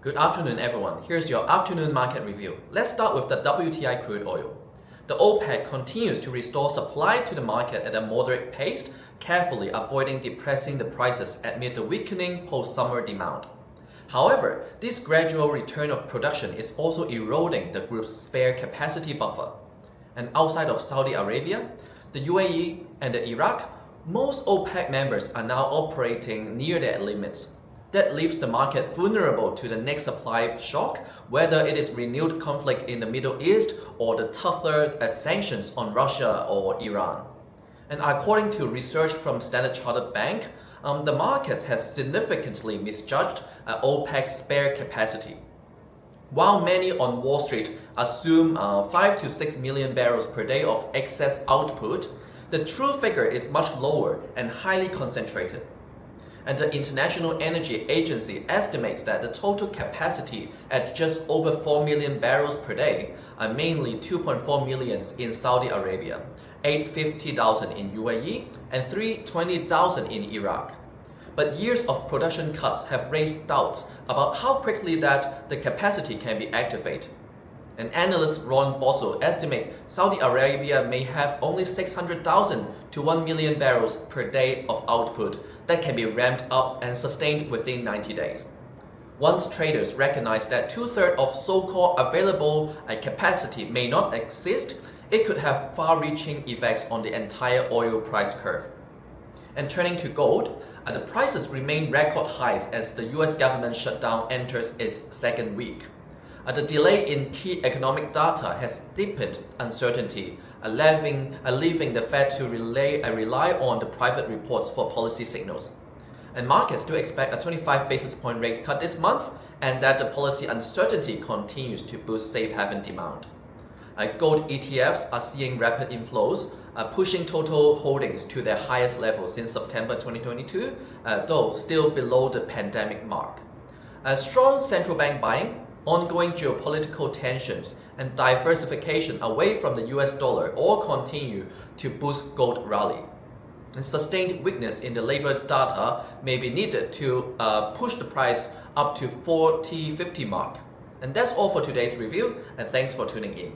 Good afternoon, everyone. Here's your afternoon market review. Let's start with the WTI crude oil. The OPEC continues to restore supply to the market at a moderate pace, carefully avoiding depressing the prices amid the weakening post-summer demand. However, this gradual return of production is also eroding the group's spare capacity buffer. And outside of Saudi Arabia, the UAE, and Iraq, most OPEC members are now operating near their limits. That leaves the market vulnerable to the next supply shock, whether it is renewed conflict in the Middle East or the tougher sanctions on Russia or Iran. And according to research from Standard Chartered Bank, the market has significantly misjudged OPEC's spare capacity. While many on Wall Street assume 5 to 6 million barrels per day of excess output, the true figure is much lower and highly concentrated. And the International Energy Agency estimates that the total capacity at just over 4 million barrels per day are mainly 2.4 million in Saudi Arabia, 850,000 in UAE, and 320,000 in Iraq. But years of production cuts have raised doubts about how quickly that the capacity can be activated. And analyst Ron Bosso estimates Saudi Arabia may have only 600,000 to 1 million barrels per day of output that can be ramped up and sustained within 90 days. Once traders recognize that two-thirds of so-called available capacity may not exist, it could have far-reaching effects on the entire oil price curve. And turning to gold, the prices remain record highs as the US government shutdown enters its second week. The delay in key economic data has deepened uncertainty, leaving the Fed to rely on the private reports for policy signals. And markets do expect a 25 basis point rate cut this month, and that the policy uncertainty continues to boost safe haven demand. Gold ETFs are seeing rapid inflows, pushing total holdings to their highest level since September 2022, though still below the pandemic mark. Strong central bank buying, ongoing geopolitical tensions, and diversification away from the US dollar all continue to boost gold rally. And sustained weakness in the labor data may be needed to push the price up to 40-50 mark. And that's all for today's review, and thanks for tuning in.